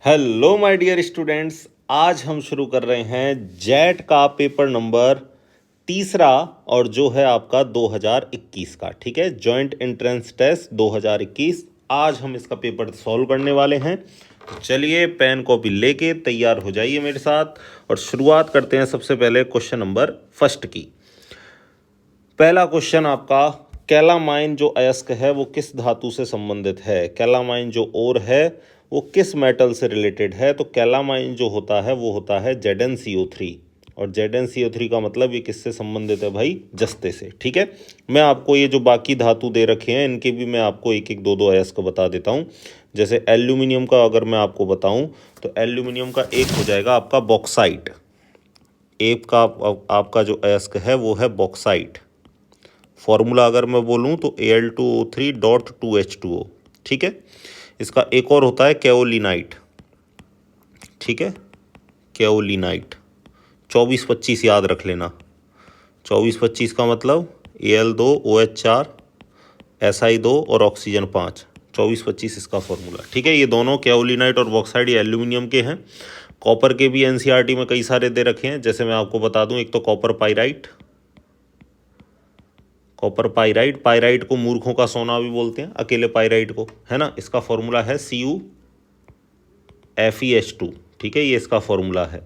Hello my dear students, आज हम शुरू कर रहे हैं जेट का पेपर नंबर तीसरा और जो है आपका 2021 का। ठीक है, जॉइंट एंट्रेंस टेस्ट 2021। आज हम इसका पेपर सॉल्व करने वाले हैं। तो चलिए पेन कॉपी लेके तैयार हो जाइए मेरे साथ और शुरुआत करते हैं सबसे पहले क्वेश्चन नंबर फर्स्ट की। पहला क्वेश्चन आपका, कैलामाइन जो अयस्क है वो किस धातु से संबंधित है। कैलामाइन जो ओर है वो किस मेटल से रिलेटेड है। तो कैलामाइन जो होता है वो होता है ZnCO3 और ZnCO3 का मतलब ये किससे संबंधित है भाई, जस्ते से। ठीक है, मैं आपको ये जो बाकी धातु दे रखे हैं इनके भी मैं आपको एक एक दो दो अयस्क बता देता हूँ। जैसे एल्यूमिनियम का अगर मैं आपको बताऊँ तो एल्यूमिनियम का एक हो जाएगा आपका बॉक्साइट। एक का आपका जो अयस्क है वो है बॉक्साइट। फॉर्मूला अगर मैं बोलूँ तो Al2O3.2H2O। ठीक है, इसका एक और होता है केओलिनाइट। ठीक है, केओलिनाइट 24-25 याद रख लेना। 24-25 का मतलब Al2OH4 Si2 और ऑक्सीजन 5। 24-25 इसका फॉर्मूला। ठीक है, ये दोनों केओलिनाइट और बॉक्साइट ये एल्यूमिनियम के हैं। कॉपर के भी एनसीईआरटी में कई सारे दे रखे हैं। जैसे मैं आपको बता दूं, एक तो copper pyrite, copper pyrite, pyrite को मूर्खों का सोना भी बोलते हैं, अकेले पाइराइट को, है ना। इसका फॉर्मूला है CuFeH2। ठीक है, ये इसका फॉर्मूला है।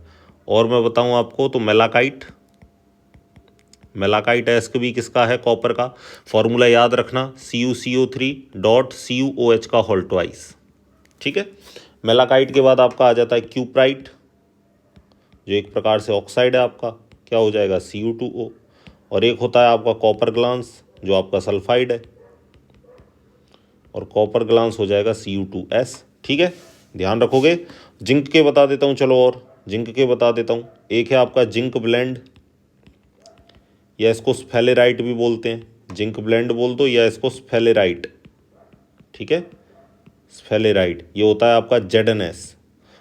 और मैं बताऊं आपको तो मेलाकाइट, मेलाकाइट अयस्क भी किसका है, कॉपर का। फॉर्मूला याद रखना CuCO3.CuOH का होल ट्वाइस। ठीक है, मेलाकाइट के बाद आपका आ जाता है क्यूप्राइट जो एक प्रकार से ऑक्साइड है आपका, क्या हो जाएगा Cu2O। और एक होता है आपका कॉपर ग्लांस जो आपका सल्फाइड है और कॉपर ग्लांस हो जाएगा Cu2S। ठीक है, ध्यान रखोगे। जिंक के बता देता हूँ चलो, और जिंक के बता देता हूँ। एक है आपका जिंक ब्लेंड या इसको स्फेलेराइट भी बोलते हैं। जिंक ब्लेंड बोल दो या इसको स्फेलेराइट। ठीक है, स्फेलेराइट ये होता है आपका ZnS।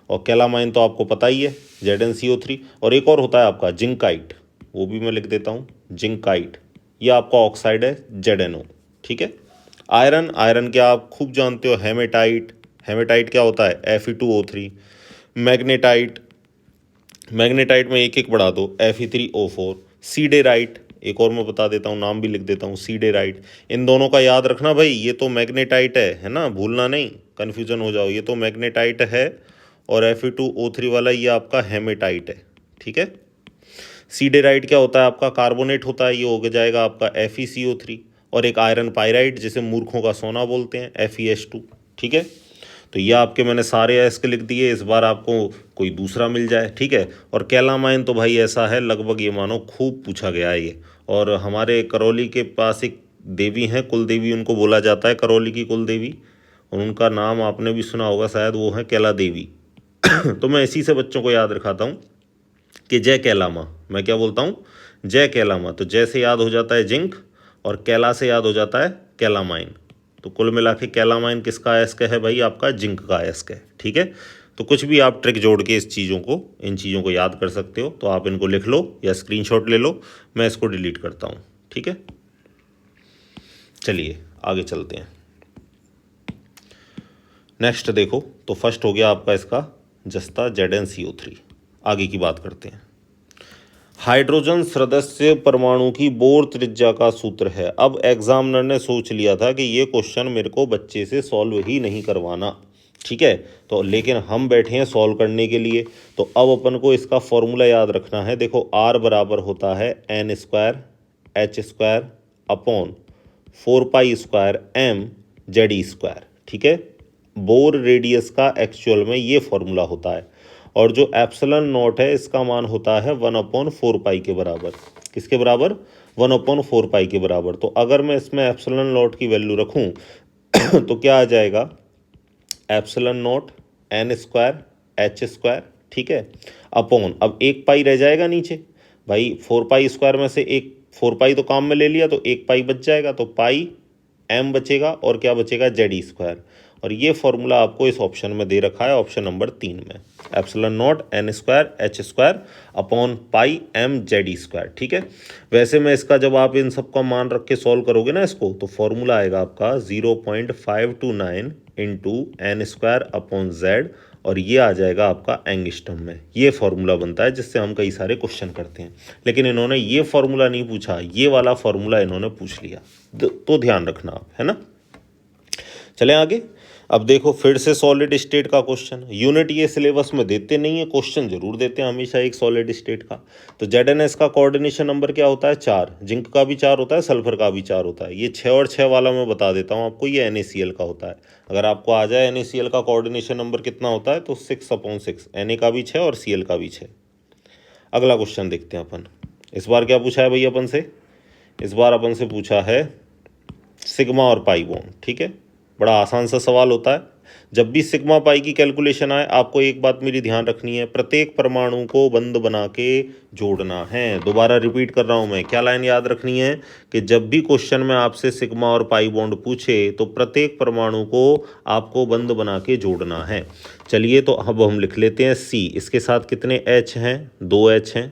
और कैलामाइन तो आपको पता ही है ZnCO3। और एक और होता है आपका जिंकाइट, वो भी मैं लिख देता हूँ जिंकाइट, ये आपका ऑक्साइड है ZnO। ठीक है, आयरन, आयरन क्या आप खूब जानते हो, हेमेटाइट। हेमेटाइट क्या होता है Fe2O3। मैग्नेटाइट, मैग्नेटाइट में एक एक बढ़ा दो Fe3O4। सीडेराइट, एक और मैं बता देता हूँ, नाम भी लिख देता हूँ सीडेराइट। इन दोनों का याद रखना भाई, ये तो मैग्नेटाइट है ना, भूलना नहीं, कन्फ्यूजन हो जाओ। ये तो मैग्नेटाइट है और Fe2O3 वाला ये आपका हेमेटाइट है। ठीक है, सीडेराइट क्या होता है आपका कार्बोनेट होता है, ये हो जाएगा आपका FeCO3। और एक आयरन पाइराइट जिसे मूर्खों का सोना बोलते हैं FeH2। ठीक है, तो ये आपके मैंने सारे अयस्क लिख दिए। इस बार आपको कोई दूसरा मिल जाए। ठीक है, और कैलामाइन तो भाई ऐसा है लगभग ये मानो खूब पूछा गया है ये। और हमारे करौली के पास एक देवी हैं, कुल देवी उनको बोला जाता है, करौली की कुल देवी, और उनका नाम आपने भी सुना होगा शायद, वो है कैला देवी। तो मैं इसी से बच्चों को याद रखाता हूँ कि जय कैलामा। मैं क्या बोलता हूँ, जय कैलामा। तो जय से याद हो जाता है जिंक और कैला से याद हो जाता है कैलामाइन। तो कुल मिला के कैलामाइन किसका अयस्क है भाई, आपका जिंक का अयस्क है। ठीक है, तो कुछ भी आप ट्रिक जोड़ के इस चीज़ों को, इन चीज़ों को याद कर सकते हो। तो आप इनको लिख लो या स्क्रीनशॉट ले लो, मैं इसको डिलीट करता हूँ। ठीक है, चलिए आगे चलते हैं। नेक्स्ट देखो, तो फर्स्ट हो गया आपका इसका जस्ता ZnCO3। आगे की बात करते हैं। हाइड्रोजन सदस्य परमाणु की बोर त्रिज्या का सूत्र है। अब एग्जामिनर ने सोच लिया था कि ये क्वेश्चन मेरे को बच्चे से सॉल्व ही नहीं करवाना। ठीक है, तो लेकिन हम बैठे हैं सॉल्व करने के लिए। तो अब अपन को इसका फॉर्मूला याद रखना है। देखो R बराबर होता है n² H² अपॉन 4π² mZe²। ठीक है, बोर रेडियस का एक्चुअल में ये फॉर्मूला होता है। और जो एप्सिलॉन नॉट है इसका मान होता है 1/4π के बराबर। किसके बराबर, 1/4π के बराबर। तो अगर मैं इसमें एप्सिलॉन नॉट की वैल्यू रखूं तो क्या आ जाएगा, एप्सिलॉन नॉट n²H²। ठीक है, अपॉन, अब एक पाई रह जाएगा नीचे भाई, 4π² में से एक 4π तो काम में ले लिया तो एक पाई बच जाएगा, तो पाई m बचेगा और क्या बचेगा Ze²। और ये फॉर्मूला आपको इस ऑप्शन में दे रखा है, ऑप्शन नंबर 3 में, epsilon not n²H² upon pi mZe²। ठीक है, वैसे में इसका जब आप इन सब का मान रख के सॉल्व करोगे ना इसको, तो फॉर्मूला आएगा आपका 0.529 into n square upon Z, और ये आ जाएगा आपका एंगस्ट्रम में। ये फॉर्मूला बनता है जिससे हम कई सारे क्वेश्चन करते हैं, लेकिन इन्होंने ये फॉर्मूला नहीं पूछा, ये वाला फॉर्मूला इन्होंने पूछ लिया, तो ध्यान रखना आप, है ना। चलें आगे। अब देखो फिर से सॉलिड स्टेट का क्वेश्चन। यूनिट ये सिलेबस में देते नहीं है, क्वेश्चन जरूर देते हैं हमेशा एक सॉलिड स्टेट का। तो ZnS का कोऑर्डिनेशन नंबर क्या होता है? 4। जिंक का भी 4 होता है, सल्फर का भी 4 होता है। ये 6 और 6 वाला मैं बता देता हूँ आपको, ये NaCl का होता है। अगर आपको आ जाए NaCl का कोऑर्डिनेशन नंबर कितना होता है, तो 6/6, Na का भी 6 और Cl का भी 6। अगला क्वेश्चन देखते हैं अपन। इस बार क्या पूछा है भाई अपन से? इस बार अपन से पूछा है सिग्मा और पाई बॉन्ड। ठीक है, बड़ा आसान सा सवाल होता है। जब भी सिग्मा पाई की कैलकुलेशन आए, आपको एक बात मेरी ध्यान रखनी है, प्रत्येक परमाणु को बंद बना के जोड़ना है। दोबारा रिपीट कर रहा हूं मैं, क्या लाइन याद रखनी है कि जब भी क्वेश्चन में आपसे सिग्मा और पाई बॉन्ड पूछे तो प्रत्येक परमाणु को आपको बंद बना के जोड़ना है। चलिए तो अब हम लिख लेते हैं C। इसके साथ कितने H हैं? 2 H हैं।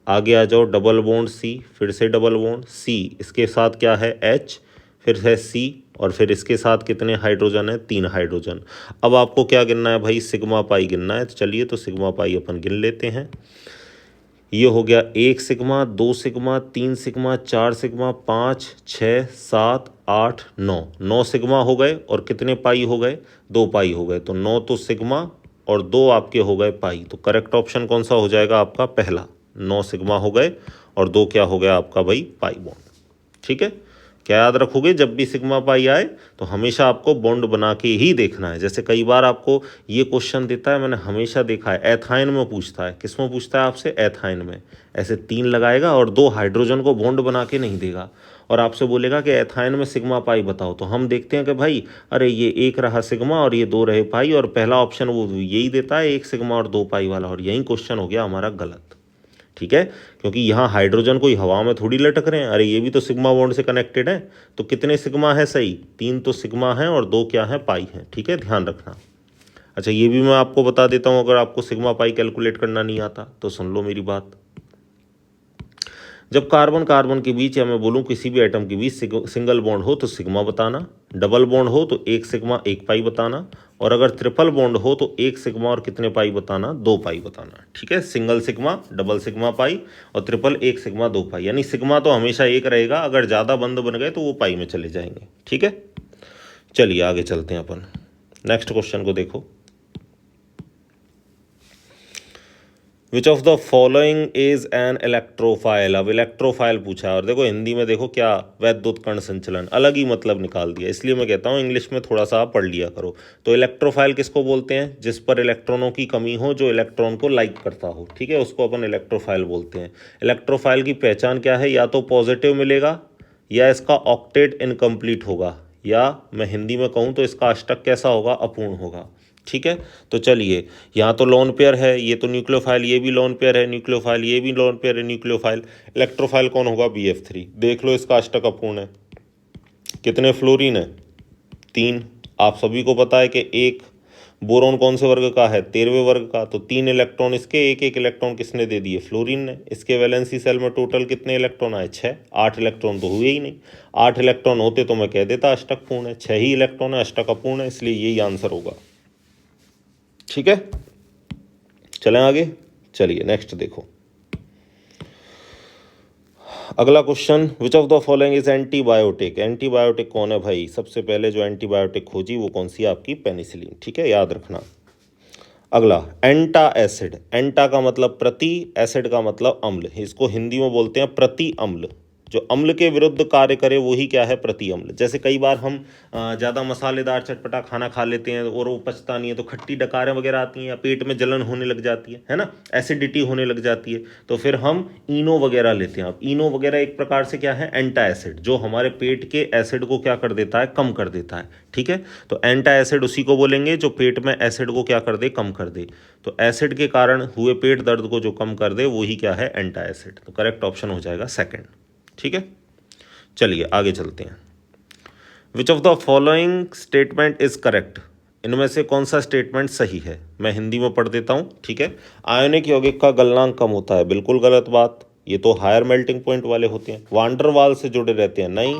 आगे आ जाओ, डबल बॉन्ड C, फिर से डबल बॉन्ड C, इसके साथ क्या है? H, फिर है C, और फिर इसके साथ कितने हाइड्रोजन है? 3 हाइड्रोजन। अब आपको क्या गिनना है भाई? सिग्मा पाई गिनना है। तो चलिए तो सिग्मा पाई अपन गिन लेते हैं। ये हो गया 1 sigma, 2 sigma, 3 sigma, 4 sigma, 5, 6, 7, 8, 9। 9 sigma हो गए, और कितने पाई हो गए? 2 पाई हो गए। तो 9 तो सिग्मा और 2 आपके हो गए पाई। तो करेक्ट ऑप्शन कौन सा हो जाएगा आपका? पहला। 9 सिग्मा हो गए और 2 क्या हो गया आपका भाई? Pi bond. ठीक है, क्या याद रखोगे? जब भी सिग्मा पाई आए तो हमेशा आपको बॉन्ड बना के ही देखना है। जैसे कई बार आपको ये क्वेश्चन देता है, मैंने हमेशा देखा है, एथाइन में पूछता है। किस में पूछता है आपसे? एथाइन में। ऐसे 3 लगाएगा और 2 हाइड्रोजन को बॉन्ड बना के नहीं देगा, और आपसे बोलेगा कि एथाइन में सिग्मा पाई बताओ। तो हम देखते हैं कि भाई अरे ये 1 रहा सिग्मा और ये 2 रहे पाई, और पहला ऑप्शन वो यही देता है, 1 सिग्मा और 2 पाई वाला, और यही क्वेश्चन हो गया हमारा गलत। ठीक है, क्योंकि यहाँ हाइड्रोजन कोई हवा में थोड़ी लटक रहे हैं। अरे ये भी तो सिग्मा बॉन्ड से कनेक्टेड है। तो कितने सिग्मा है? सही 3 तो सिग्मा है और 2 क्या है? पाई है। ठीक है, ध्यान रखना। अच्छा ये भी मैं आपको बता देता हूँ, अगर आपको सिग्मा पाई कैलकुलेट करना नहीं आता तो सुन लो मेरी बात। जब कार्बन कार्बन के बीच, या मैं बोलूँ किसी भी एटम के बीच सिंगल बॉन्ड हो तो सिग्मा बताना, डबल बॉन्ड हो तो 1 सिग्मा 1 पाई बताना, और अगर ट्रिपल बॉन्ड हो तो 1 सिग्मा और कितने पाई बताना? 2 पाई बताना। ठीक है, single sigma, double sigma pi, और ट्रिपल 1 सिग्मा 2 पाई। यानी सिग्मा तो हमेशा 1 रहेगा, अगर ज़्यादा बंद बन गए तो वो पाई में चले जाएंगे। ठीक है, चलिए आगे चलते हैं अपन। नेक्स्ट क्वेश्चन को देखो। Which of the following is an electrophile. अब इलेक्ट्रोफाइल पूछा है, और देखो हिंदी में देखो क्या, वैद्युत कण संचलन, अलग ही मतलब निकाल दिया। इसलिए मैं कहता हूँ इंग्लिश में थोड़ा सा आप पढ़ लिया करो। तो इलेक्ट्रोफाइल किसको बोलते हैं? जिस पर इलेक्ट्रॉनों की कमी हो, जो इलेक्ट्रॉन को लाइक करता हो। ठीक है, उसको अपन इलेक्ट्रोफाइल बोलते हैं। इलेक्ट्रोफाइल की पहचान क्या है? या तो पॉजिटिव मिलेगा, या इसका ऑक्टेट इनकम्प्लीट होगा, या मैं हिंदी में कहूँ तो इसका अष्टक कैसा होगा? अपूर्ण होगा। ठीक है, तो चलिए यहाँ तो लोन पेयर है, ये तो न्यूक्लियोफाइल, ये भी लोन पेयर है न्यूक्लियोफाइल, ये भी लोन पेयर है न्यूक्लियोफाइल। इलेक्ट्रोफाइल कौन होगा? BF3। देख लो इसका अष्टक अपूर्ण है। कितने फ्लोरीन है? 3। आप सभी को पता है कि एक बोरोन कौन से वर्ग का है? 13वें वर्ग का। तो 3 इलेक्ट्रॉन इसके, 1 इलेक्ट्रॉन किसने दे दिए? फ्लोरीन ने। इसके वैलेंसी सेल में टोटल कितने इलेक्ट्रॉन आए? 6। 8 इलेक्ट्रॉन तो हुए ही नहीं। 8 इलेक्ट्रॉन होते तो मैं कह देता अष्टक पूर्ण है। 6 ही इलेक्ट्रॉन है, अष्टक अपूर्ण है, इसलिए यही आंसर होगा। ठीक है, चलें आगे। चलिए नेक्स्ट देखो। अगला question, which of the following is antibiotic. Antibiotic कौन है भाई? सबसे पहले जो एंटीबायोटिक खोजी वो कौन सी? आपकी पेनिसिलिन। ठीक है, याद रखना। अगला एंटा एसिड। एंटा का मतलब प्रति, एसिड का मतलब अम्ल। इसको हिंदी में बोलते हैं प्रति अम्ल। जो अम्ल के विरुद्ध कार्य करे वही क्या है? प्रति अम्ल। जैसे कई बार हम ज़्यादा मसालेदार चटपटा खाना खा लेते हैं और वो पचता नहीं है, तो खट्टी डकारें वगैरह आती हैं, या पेट में जलन होने लग जाती है ना, एसिडिटी होने लग जाती है, तो फिर हम इनो वगैरह लेते हैं। अब इनो वगैरह एक प्रकार से क्या है? एंटा एसिड, जो हमारे पेट के एसिड को क्या कर देता है? कम कर देता है। ठीक है, तो एंटा एसिड उसी को बोलेंगे जो पेट में एसिड को क्या कर दे? कम कर दे। तो एसिड के कारण हुए पेट दर्द को जो कम कर दे वही क्या है? एंटा एसिड। तो करेक्ट ऑप्शन हो जाएगा सेकंड। ठीक है, चलिए आगे चलते हैं। Which of the following statement is correct. इनमें से कौन सा स्टेटमेंट सही है? मैं हिंदी में पढ़ देता हूं। ठीक है, आयोनिक यौगिक का गलनांक कम होता है, बिल्कुल गलत बात। ये तो हायर मेल्टिंग पॉइंट वाले होते हैं, वांडर वाल से जुड़े रहते हैं, नहीं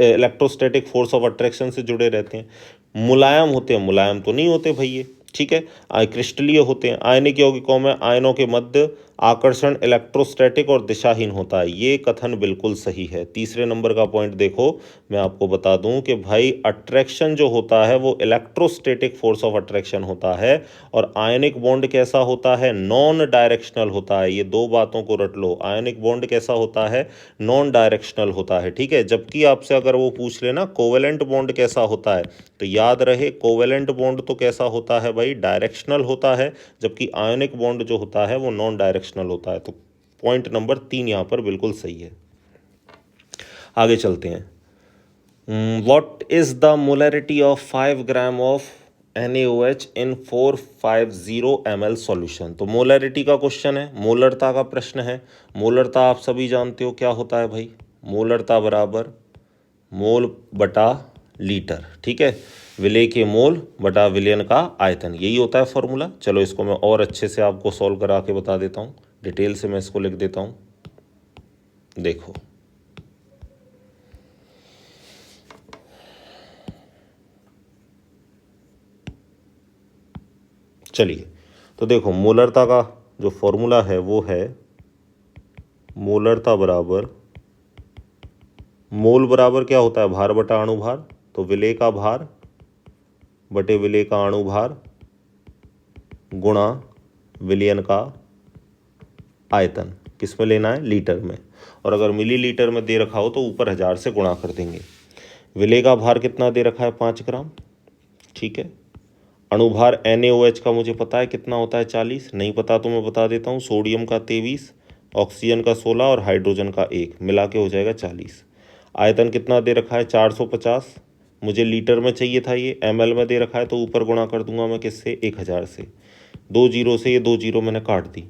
इलेक्ट्रोस्टैटिक फोर्स ऑफ अट्रैक्शन से जुड़े रहते हैं। मुलायम होते हैं, मुलायम तो नहीं होते भाई ये, ठीक है। क्रिस्टलीय होते हैं। आयनिक यौगिकों में आयनों के मध्य आकर्षण इलेक्ट्रोस्टैटिक और दिशाहीन होता है, ये कथन बिल्कुल सही है। तीसरे नंबर का पॉइंट देखो, मैं आपको बता दूं कि भाई अट्रैक्शन जो होता है वो इलेक्ट्रोस्टैटिक फोर्स ऑफ अट्रैक्शन होता है, और आयनिक बॉन्ड कैसा होता है, नॉन डायरेक्शनल होता है। ये दो बातों को रट लो, आयनिक बॉन्ड कैसा होता है, नॉन डायरेक्शनल होता है, ठीक है। जबकि आपसे अगर वो पूछ लेना कोवेलेंट बॉन्ड कैसा होता है, तो याद रहे कोवेलेंट बॉन्ड तो कैसा होता है भाई, डायरेक्शनल होता है, जबकि आयनिक बॉन्ड जो होता है वो नॉन डायरेक्शनल होता है। तो पॉइंट नंबर 3 यहाँ पर बिल्कुल सही है। आगे चलते हैं। What is the molarity of 5 gram of NaOH in 450 ml solution. तो मोलरिटी का क्वेश्चन है, मोलरता का प्रश्न है। मोलरता आप सभी जानते हो क्या होता है भाई, मोलरता बराबर मोल बटा लीटर, ठीक है। विलेय के मोल बटा विलयन का आयतन, यही होता है फॉर्मूला। चलो इसको मैं और अच्छे से आपको सॉल्व करा के बता देता हूँ, डिटेल से मैं इसको लिख देता हूँ। देखो चलिए, तो देखो मोलरता का जो फॉर्मूला है वो है मोलरता बराबर मोल बराबर क्या होता है, भार बटा अणुभार। तो विलेय का भार बटे विलेय का अणुभार गुणा विलयन का आयतन, किस में लेना है, लीटर में। और अगर मिलीलीटर में दे रखा हो तो ऊपर 1000 से गुणा कर देंगे। विलेय का भार कितना दे रखा है, 5 ग्राम, ठीक है। अणुभार NaOH का मुझे पता है कितना होता है, 40। नहीं पता तो मैं बता देता हूँ, सोडियम का 23, ऑक्सीजन का 16 और हाइड्रोजन का 1 मिला के हो जाएगा 40। आयतन कितना दे रखा है, 450। मुझे लीटर में चाहिए था, ये ml में दे रखा है, तो ऊपर गुणा कर दूंगा मैं किससे, 1000 से। 2 जीरो से ये 2 जीरो मैंने काट दी,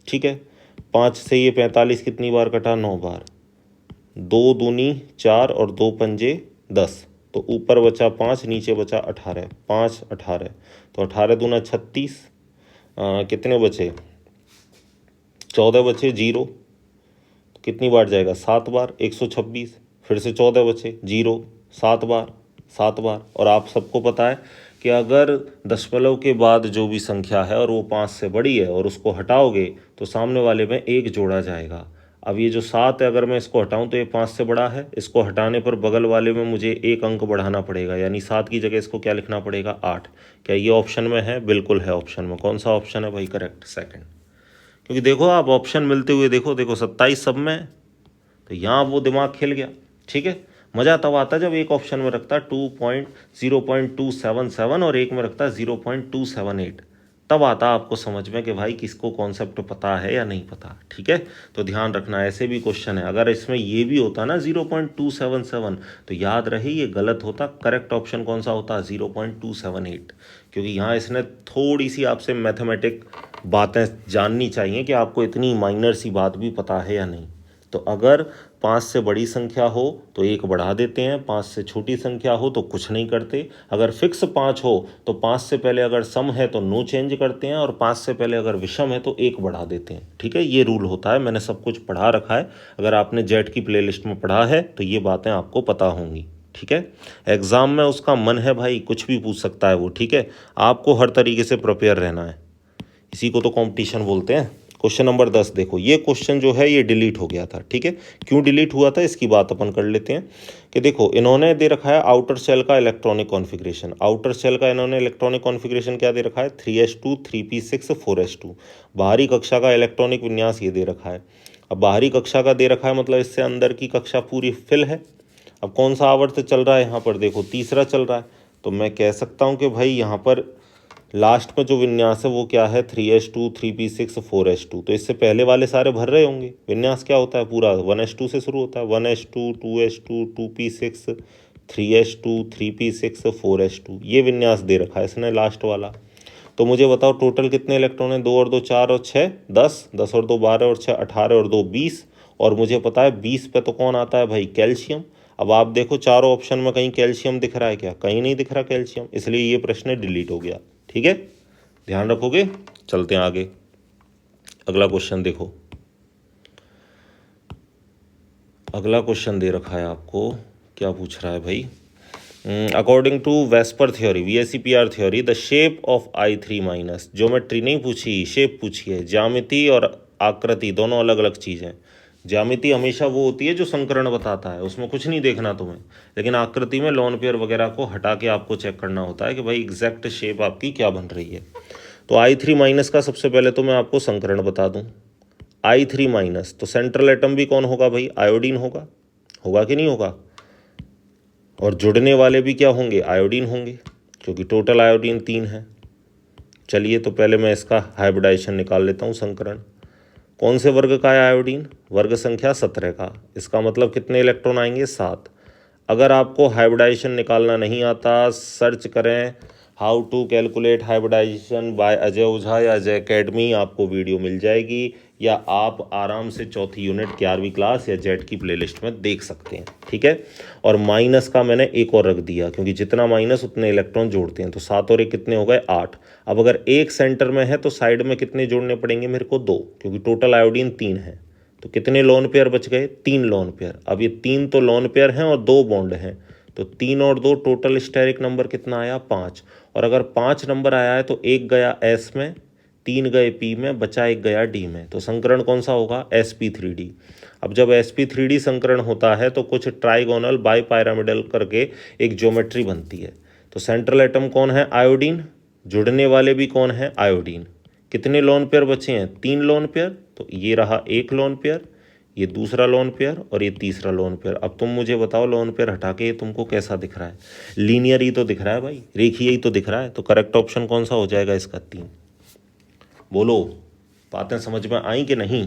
ठीक है। 5 से ये 45 कितनी बार कटा, 9 बार। 2 दूनी 4 और 2 पंजे 10, तो ऊपर बचा 5, नीचे बचा 18, 5 18, तो 18 दूना 36, कितने बचे, 14 बचे, जीरो, तो कितनी बार जाएगा, 7 बार, 126। फिर से 14 बचे, जीरो, 7 बार, 7 बार। और आप सबको पता है कि अगर दशमलव के बाद जो भी संख्या है और वो 5 से बड़ी है और उसको हटाओगे तो सामने वाले में 1 जोड़ा जाएगा। अब ये जो 7 है, अगर मैं इसको हटाऊं तो ये 5 से बड़ा है, इसको हटाने पर बगल वाले में मुझे 1 अंक बढ़ाना पड़ेगा, यानी 7 की जगह इसको क्या लिखना पड़ेगा, 8। क्या ये ऑप्शन में है, बिल्कुल है ऑप्शन में। कौन सा ऑप्शन है भाई, करेक्ट, सेकंड। क्योंकि देखो आप ऑप्शन मिलते हुए देखो, देखो 27 सब में, तो यहाँ वो दिमाग खेल गया, ठीक है। मज़ा तब आता जब एक ऑप्शन में रखता 0.277 और एक में रखता 0.278, तब आता आपको समझ में कि भाई किसको कॉन्सेप्ट पता है या नहीं पता, ठीक है। तो ध्यान रखना, ऐसे भी क्वेश्चन है, अगर इसमें ये भी होता ना 0.277 तो याद रहे ये गलत होता, करेक्ट ऑप्शन कौन सा होता, 0.278। क्योंकि यहाँ इसने थोड़ी सी आपसे मैथमेटिक बातें जाननी चाहिए कि आपको इतनी माइनर सी बात भी पता है या नहीं। तो अगर 5 से बड़ी संख्या हो तो 1 बढ़ा देते हैं, 5 से छोटी संख्या हो तो कुछ नहीं करते। अगर फिक्स 5 हो तो 5 से पहले अगर सम है तो नो चेंज करते हैं, और 5 से पहले अगर विषम है तो 1 बढ़ा देते हैं, ठीक है। ये रूल होता है, मैंने सब कुछ पढ़ा रखा है। अगर आपने जेट की प्लेलिस्ट में पढ़ा है तो ये बातें आपको पता होंगी, ठीक है। एग्ज़ाम में उसका मन है भाई, कुछ भी पूछ सकता है वो, ठीक है। आपको हर तरीके से प्रिपेयर रहना है, इसी को तो कंपटीशन बोलते हैं। क्वेश्चन नंबर 10 देखो, ये क्वेश्चन जो है ये डिलीट हो गया था, ठीक है। क्यों डिलीट हुआ था इसकी बात अपन कर लेते हैं। कि देखो इन्होंने दे रखा है आउटर सेल का इलेक्ट्रॉनिक कॉन्फ़िगरेशन। आउटर सेल का इन्होंने इलेक्ट्रॉनिक कॉन्फ़िगरेशन क्या दे रखा है, 3s2 3p6 4s2। बाहरी कक्षा का इलेक्ट्रॉनिक विन्यास ये दे रखा है। अब बाहरी कक्षा का दे रखा है मतलब इससे अंदर की कक्षा पूरी फिल है। अब कौन सा आवर्त चल रहा है यहाँ पर, देखो तीसरा चल रहा है। तो मैं कह सकता हूँ कि भाई यहाँ पर लास्ट में जो विन्यास है वो क्या है, 3s2 3p6 4s2। तो इससे पहले वाले सारे भर रहे होंगे। विन्यास क्या होता है पूरा, 1s2 से शुरू होता है, 1s2 2s2 2p6 3s2 3p6 4s2, ये विन्यास दे रखा है इसने लास्ट वाला। तो मुझे बताओ टोटल कितने इलेक्ट्रॉन हैं, 2 और 2 4 और 6 10, 10 और 2 12 और 6 18 और 2 20। और मुझे पता है 20 पे तो कौन आता है भाई, कैल्शियम। अब आप देखो चारों ऑप्शन में कहीं कैल्शियम दिख रहा है क्या, कहीं नहीं दिख रहा कैल्शियम, इसलिए ये प्रश्न डिलीट हो गया, ठीक है। ध्यान रखोगे। चलते हैं आगे, अगला क्वेश्चन देखो। अगला क्वेश्चन दे रखा है आपको, क्या पूछ रहा है भाई, according to VSEPR theory, VSEPR theory, the shape of I3 minus, geometry नहीं पूछी, शेप पूछी है। ज्यामिति और आकृति दोनों अलग अलग चीज़ें। ज्यामिति हमेशा वो होती है जो संकरण बताता है, उसमें कुछ नहीं देखना तुम्हें, लेकिन आकृति में लोन पेयर वगैरह को हटा के आपको चेक करना होता है कि भाई एग्जैक्ट शेप आपकी क्या बन रही है। तो I3 माइनस का सबसे पहले तो मैं आपको संकरण बता दूँ। I3 माइनस, तो सेंट्रल एटम भी कौन होगा भाई? आयोडीन होगा। होगा कि नहीं होगा? और जुड़ने वाले भी क्या होंगे? आयोडीन होंगे, क्योंकि टोटल आयोडीन 3 है। चलिए तो पहले मैं इसका हाइब्रिडाइजेशन निकाल लेता हूँ। संकरण कौन से वर्ग का है आयोडीन? वर्ग संख्या 17 का। इसका मतलब कितने इलेक्ट्रॉन आएंगे? 7। अगर आपको हाइब्रिडाइजेशन निकालना नहीं आता, सर्च करें how to calculate hybridization by Ajay Ojha या अजय अकेडमी, आपको वीडियो मिल जाएगी, या आप आराम से चौथी यूनिट 11वीं क्लास या जेट की प्लेलिस्ट में देख सकते हैं, ठीक है। और माइनस का मैंने एक और रख दिया, क्योंकि जितना माइनस उतने इलेक्ट्रॉन जोड़ते हैं, तो 7 और 1 कितने हो गए? 8। अब अगर एक सेंटर में है तो साइड में कितने जोड़ने पड़ेंगे मेरे को? 2, क्योंकि टोटल आयोडीन 3 है। तो कितने लोन पेयर बच गए? 3 लोन पेयर। अब ये 3 तो लोन पेयर हैं और 2 बॉन्ड हैं, तो 3 और 2 टोटल स्टेरिक नंबर कितना आया? 5। और अगर 5 नंबर आया है तो 1 गया S में, 3 गए P में, बचा 1 गया D में। तो संकरण कौन सा होगा? sp3d। अब जब sp3d संकरण होता है तो कुछ ट्राइगोनल बाईपायरामिडल करके एक ज्योमेट्री बनती है। तो सेंट्रल एटम कौन है? आयोडीन। जुड़ने वाले भी कौन है? आयोडीन। कितने लोन पेयर बचे हैं? 3 लोन पेयर। तो ये रहा एक लोन पेयर, ये दूसरा लोन पेयर और ये तीसरा लोन पेयर। अब तुम मुझे बताओ लोन पेयर हटा के ये तुमको कैसा दिख रहा है? लीनियर ही तो दिख रहा है भाई, रेखीय ही तो दिख रहा है। तो करेक्ट ऑप्शन कौन सा हो जाएगा इसका? 3। बोलो, बातें समझ में आई कि नहीं?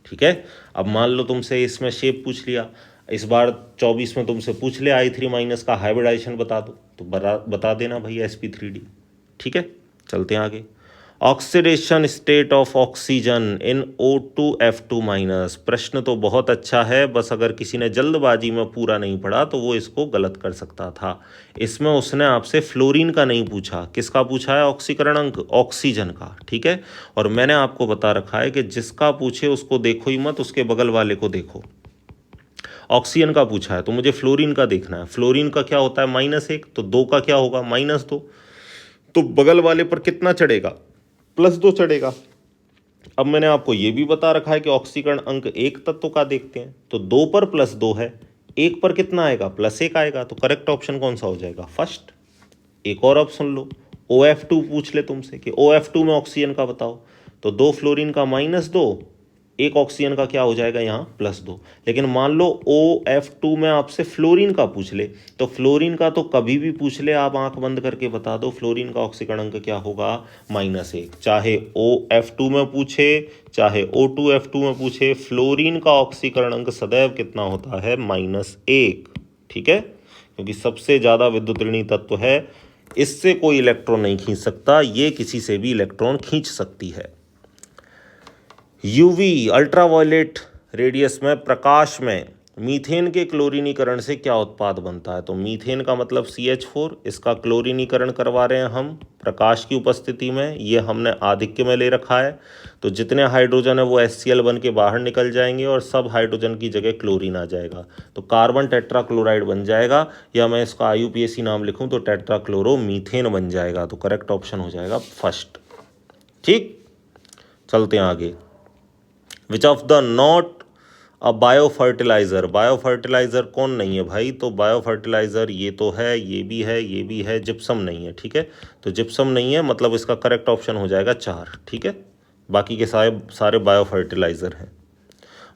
ठीक है। अब मान लो तुमसे इसमें शेप पूछ लिया, इस बार 24 में तुमसे पूछ ले I3 माइनस का हाइब्रिडाइजेशन बता दो, तो बता देना भाई sp3d। ठीक है, चलते हैं आगे। Oxidation state of oxygen in O2F2 minus. प्रश्न तो बहुत अच्छा है, बस अगर किसी ने जल्दबाजी में पूरा नहीं पढ़ा तो वो इसको गलत कर सकता था। इसमें उसने आपसे फ्लोरीन का नहीं पूछा, किसका पूछा है? ऑक्सीकरण अंक, ऑक्सीजन का, ठीक है। और मैंने आपको बता रखा है कि जिसका पूछे उसको देखो ही मत, उसके बगल वाले को देखो। ऑक्सीजन का पूछा है तो मुझे फ्लोरीन का देखना है। फ्लोरीन का क्या होता है? -1, तो 2 का क्या होगा? -2। तो बगल वाले पर कितना चढ़ेगा? +2 चढ़ेगा। अब मैंने आपको ये भी बता रखा है कि ऑक्सीकरण अंक एक तत्व का देखते हैं, तो 2 पर +2 है, 1 पर कितना आएगा? +1 आएगा। तो करेक्ट ऑप्शन कौन सा हो जाएगा? फर्स्ट। एक और ऑप्शन लो, OF2 पूछ ले तुमसे कि OF2 में ऑक्सीजन का बताओ, तो 2 फ्लोरीन का -2, 1 ऑक्सीजन का क्या हो जाएगा यहाँ? +2। लेकिन मान लो OF2 में आपसे फ्लोरीन का पूछ ले, तो फ्लोरीन का तो कभी भी पूछ ले, आप आंख बंद करके बता दो, फ्लोरीन का ऑक्सीकरण अंक क्या होगा? -1। चाहे OF2 में पूछे चाहे O2F2 में पूछे, फ्लोरीन का ऑक्सीकरण अंक सदैव कितना होता है? -1। ठीक है, क्योंकि सबसे ज़्यादा विद्युत ऋणी तत्व है, इससे कोई इलेक्ट्रॉन नहीं खींच सकता, ये किसी से भी इलेक्ट्रॉन खींच सकती है। यूवी अल्ट्रावायलेट रेडियस में, प्रकाश में, मीथेन के क्लोरीनीकरण से क्या उत्पाद बनता है? तो मीथेन का मतलब CH4, इसका क्लोरीनीकरण करवा रहे हैं हम प्रकाश की उपस्थिति में। ये हमने आधिक्य में ले रखा है, तो जितने हाइड्रोजन है वो HCl बन के बाहर निकल जाएंगे और सब हाइड्रोजन की जगह क्लोरीन आ जाएगा, तो कार्बन टेट्राक्लोराइड बन जाएगा, या मैं इसका IUPAC नाम लिखूँ तो टेट्राक्लोरोमीथेन बन जाएगा। तो करेक्ट ऑप्शन हो जाएगा फर्स्ट। ठीक, चलते हैं आगे। Which of the not a bio fertiliser. Bio fertiliser कौन नहीं है भाई? तो बायो फर्टिलाइज़र ये तो है, ये भी है, ये भी है, जिप्सम नहीं है। ठीक है, तो जिप्सम नहीं है, मतलब इसका करेक्ट ऑप्शन हो जाएगा 4। ठीक है, बाकी के सारे बायो फर्टिलाइज़र हैं।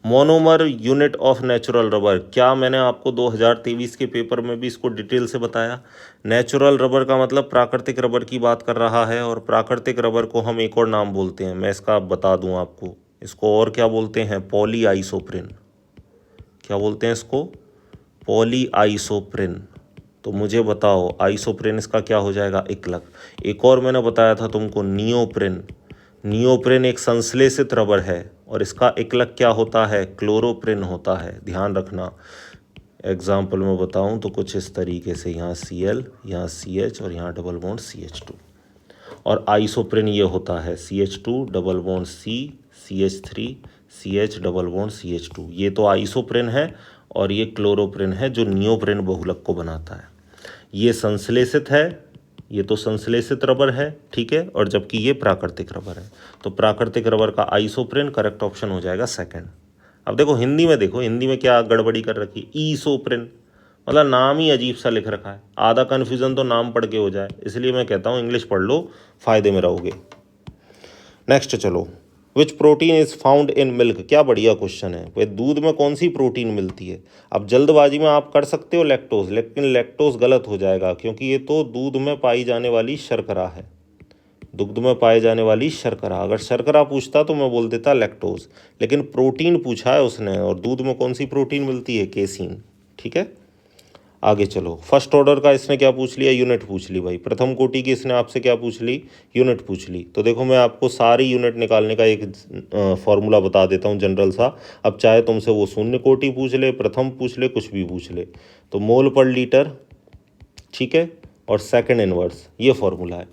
Monomer unit of natural rubber, क्या मैंने आपको 2023 के पेपर में भी इसको डिटेल से बताया? नेचुरल रबर का मतलब प्राकृतिक रबर की बात कर रहा है, और प्राकृतिक रबर को हम एक और नाम बोलते हैं, मैं इसका बता दूं आपको, इसको और क्या बोलते हैं? पॉलीआइसोप्रिन। क्या बोलते हैं इसको? पॉलीआइसोप्रिन। तो मुझे बताओ आइसोप्रिन इसका क्या हो जाएगा? इक्लक। एक और मैंने बताया था तुमको, नियोप्रिन। नियोप्रिन एक संश्लेषित रबर है और इसका इक्लक क्या होता है? क्लोरोप्रिन होता है, ध्यान रखना। एग्जाम्पल में बताऊं तो कुछ इस तरीके से, यहाँ Cl, यहाँ CH और यहाँ डबल बॉन्ड CH2। और आइसोप्रिन ये होता है CH2 double bond C, CH3, CH double bond CH2। ये तो आइसोप्रिन है, और ये क्लोरोप्रिन है जो नियोप्रिन बहुलक को बनाता है। ये संश्लेषित है, ये तो संश्लेषित रबर है, ठीक है, और जबकि ये प्राकृतिक रबर है। तो प्राकृतिक रबर का आइसोप्रेन करेक्ट ऑप्शन हो जाएगा सेकंड। अब देखो हिंदी में, देखो हिंदी में क्या गड़बड़ी कर रखी है, ईसोप्रेन, मतलब नाम ही अजीब सा लिख रखा है, आधा कन्फ्यूजन तो नाम पढ़ के हो जाए, इसलिए मैं कहता हूँ इंग्लिश पढ़ लो, फायदे में रहोगे। नेक्स्ट चलो, विच protein is found in milk, क्या बढ़िया क्वेश्चन है भाई, दूध में कौन सी प्रोटीन मिलती है। अब जल्दबाजी में आप कर सकते हो लैक्टोज, लेकिन लैक्टोज गलत हो जाएगा, क्योंकि ये तो दूध में पाई जाने वाली शर्करा है, दुग्ध में पाए जाने वाली शर्करा। अगर शर्करा पूछता तो मैं बोल देता लैक्टोज, लेकिन प्रोटीन पूछा है उसने, और दूध में कौन सी प्रोटीन मिलती है, केसीन, ठीक है। आगे चलो, फर्स्ट ऑर्डर का इसने क्या पूछ लिया, यूनिट पूछ ली भाई। प्रथम कोटि की इसने आपसे क्या पूछ ली, यूनिट पूछ ली। तो देखो मैं आपको सारी यूनिट निकालने का एक फॉर्मूला बता देता हूँ जनरल सा। अब चाहे तुमसे वो शून्य कोटि पूछ ले, प्रथम पूछ ले, कुछ भी पूछ ले, तो मोल पर लीटर, ठीक है, और सेकंड इनवर्स, ये फॉर्मूला है।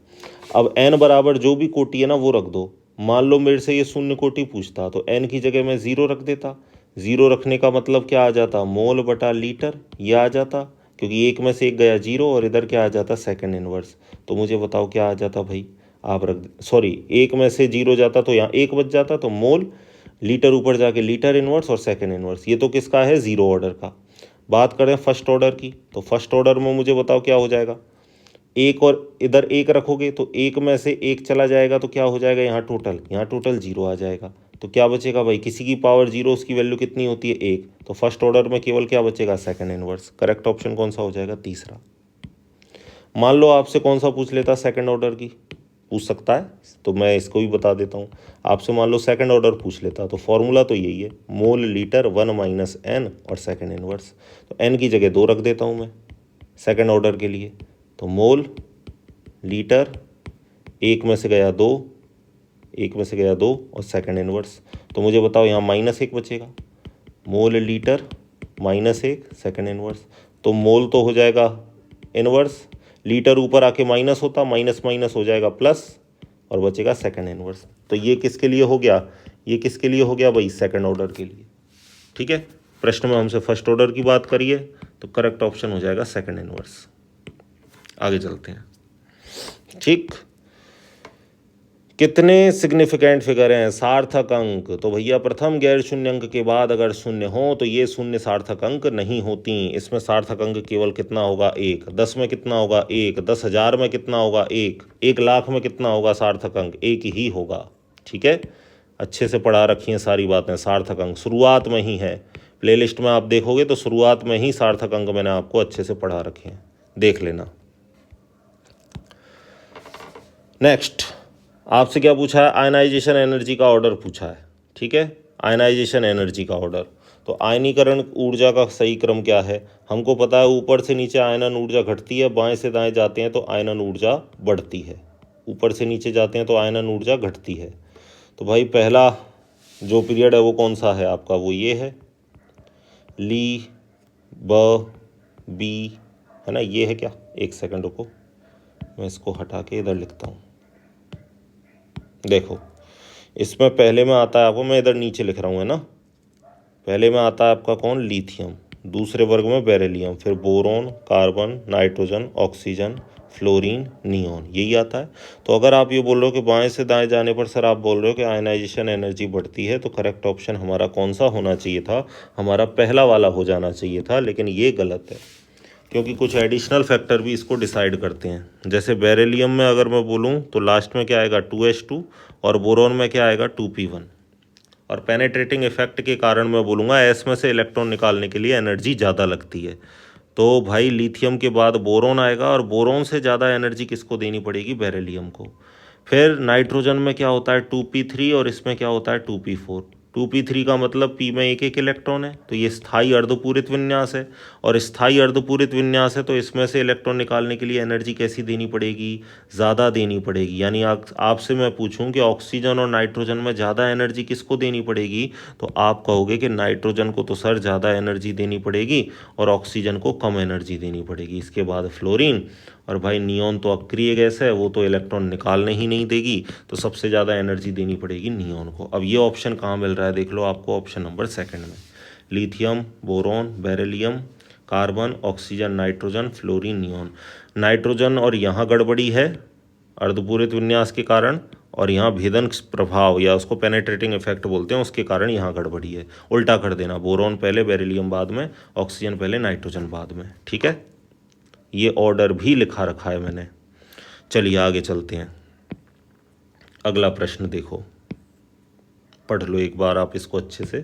अब n बराबर जो भी कोटि है ना वो रख दो। मान लो मेरे से ये शून्य कोटि पूछता तो n की जगह मैं 0 रख देता। 0 रखने का मतलब क्या आ जाता, मोल बटा लीटर, ये आ जाता, क्योंकि एक में से एक गया 0, और इधर क्या आ जाता, सेकंड इनवर्स। तो मुझे बताओ क्या आ जाता भाई, आप रख, सॉरी, एक में से 0 जाता तो यहाँ 1 बच जाता, तो मोल, लीटर ऊपर जाके लीटर इनवर्स और सेकंड इनवर्स। ये तो किसका है, 0 ऑर्डर का। बात करें फर्स्ट ऑर्डर की, तो फर्स्ट ऑर्डर में मुझे बताओ क्या हो जाएगा, एक और इधर एक रखोगे तो एक में से एक चला जाएगा, तो क्या हो जाएगा, यहाँ टोटल 0 आ जाएगा। तो क्या बचेगा भाई, किसी की पावर 0, उसकी वैल्यू कितनी होती है, 1। तो फर्स्ट ऑर्डर में केवल क्या बचेगा, सेकंड इनवर्स। करेक्ट ऑप्शन कौन सा हो जाएगा, तीसरा। मान लो आपसे कौन सा पूछ लेता, सेकंड ऑर्डर की पूछ सकता है, तो मैं इसको भी बता देता हूँ। आपसे मान लो सेकंड ऑर्डर पूछ लेता, तो फॉर्मूला तो यही है, मोल लीटर 1 माइनस n और सेकंड इनवर्स। तो n की जगह 2 रख देता हूँ मैं सेकंड ऑर्डर के लिए, तो मोल लीटर, एक में से गया 2, एक में से गया 2 और सेकंड इनवर्स। तो मुझे बताओ यहाँ -1 बचेगा, मोल लीटर -1 सेकंड इनवर्स। तो मोल तो हो जाएगा इनवर्स, लीटर ऊपर आके माइनस होता, माइनस माइनस हो जाएगा प्लस, और बचेगा सेकंड इनवर्स। तो ये किसके लिए हो गया, ये किसके लिए हो गया भाई, सेकंड ऑर्डर के लिए, ठीक है। प्रश्न में हमसे फर्स्ट ऑर्डर की बात करिए, तो करेक्ट ऑप्शन हो जाएगा सेकंड इनवर्स। आगे चलते हैं, ठीक। कितने सिग्निफिकेंट फिगर हैं, सार्थक अंक, तो भैया प्रथम गैर शून्य अंक के बाद अगर शून्य हो तो ये शून्य सार्थक अंक नहीं होती। इसमें सार्थक अंक केवल कितना होगा, 1। 10 में कितना होगा, 1। 10,000 में कितना होगा, 1। 1,00,000 में कितना होगा सार्थक अंक, 1 ही होगा, ठीक है। अच्छे से पढ़ा रखी हैं सारी बातें। सार्थक अंक शुरुआत में ही है, प्लेलिस्ट में आप देखोगे तो शुरुआत में ही सार्थक अंक मैंने आपको अच्छे से पढ़ा रखे हैं, देख लेना। नेक्स्ट आपसे क्या पूछा है, आयनाइजेशन एनर्जी का ऑर्डर पूछा है, ठीक है। आयनाइजेशन एनर्जी का ऑर्डर, तो आयनीकरण ऊर्जा का सही क्रम क्या है, हमको पता है ऊपर से नीचे आयनन ऊर्जा घटती है, बाएं से दाएं जाते हैं तो आयनन ऊर्जा बढ़ती है, ऊपर से नीचे जाते हैं तो आयनन ऊर्जा घटती है। तो भाई पहला जो पीरियड है वो कौन सा है आपका, वो ये है, ली ब बी, है ना, ये है क्या, एक सेकंड रुको, मैं इसको हटा के इधर लिखता हूँ। देखो इसमें पहले में आता है आपको, मैं इधर नीचे लिख रहा हूँ, है ना, पहले में आता है आपका कौन, लिथियम, दूसरे वर्ग में बेरिलियम, फिर boron, carbon, nitrogen, oxygen, fluorine, neon, यही आता है। तो अगर आप ये बोल रहे हो कि बाएं से दाएं जाने पर सर आप बोल रहे हो कि आयनाइजेशन एनर्जी बढ़ती है, तो करेक्ट ऑप्शन हमारा कौन सा होना चाहिए था, हमारा पहला वाला हो जाना चाहिए था, लेकिन ये गलत है, क्योंकि कुछ एडिशनल फैक्टर भी इसको डिसाइड करते हैं। जैसे बेरिलियम में अगर मैं बोलूँ तो लास्ट में क्या आएगा, 2H2, और बोरोन में क्या आएगा, 2P1। और पेनेट्रेटिंग इफेक्ट के कारण मैं बोलूँगा एस में से इलेक्ट्रॉन निकालने के लिए एनर्जी ज़्यादा लगती है। तो भाई लिथियम के बाद बोरोन आएगा, और बोरोन से ज़्यादा एनर्जी किसको देनी पड़ेगी, बेरिलियम को। फिर नाइट्रोजन में क्या होता है, 2P3, और इसमें क्या होता है, 2P4। 2P3 का मतलब P में एक एक इलेक्ट्रॉन है, तो ये स्थायी अर्धपूरित विन्यास है, और स्थायी अर्धपूरित विन्यास है तो इसमें से इलेक्ट्रॉन निकालने के लिए एनर्जी कैसी देनी पड़ेगी, ज़्यादा देनी पड़ेगी। यानी आपसे मैं पूछूं कि ऑक्सीजन और नाइट्रोजन में ज़्यादा एनर्जी किसको देनी पड़ेगी, तो आप कहोगे कि नाइट्रोजन को तो सर ज़्यादा एनर्जी देनी पड़ेगी और ऑक्सीजन को कम एनर्जी देनी पड़ेगी। इसके बाद फ्लोरीन, और भाई नियॉन तो अक्रिय गैस है, वो तो इलेक्ट्रॉन निकालने ही नहीं देगी, तो सबसे ज़्यादा एनर्जी देनी पड़ेगी नियॉन को। अब ये ऑप्शन कहाँ मिल रहा है, देख लो आपको, ऑप्शन नंबर सेकंड में, lithium, boron, beryllium, carbon, oxygen, nitrogen, fluorine, neon. Nitrogen और यहाँ गड़बड़ी है अर्धपूरित विन्यास के कारण, और यहाँ भेदन प्रभाव या उसको पेनेट्रेटिंग इफेक्ट बोलते हैं, उसके कारण यहाँ गड़बड़ी है। उल्टा कर देना, बोरॉन पहले, बेरिलियम बाद में, ऑक्सीजन पहले, नाइट्रोजन बाद में। ठीक है, ये ऑर्डर भी लिखा रखा है मैंने। चलिए आगे चलते हैं। अगला प्रश्न देखो, पढ़ लो एक बार आप इसको अच्छे से।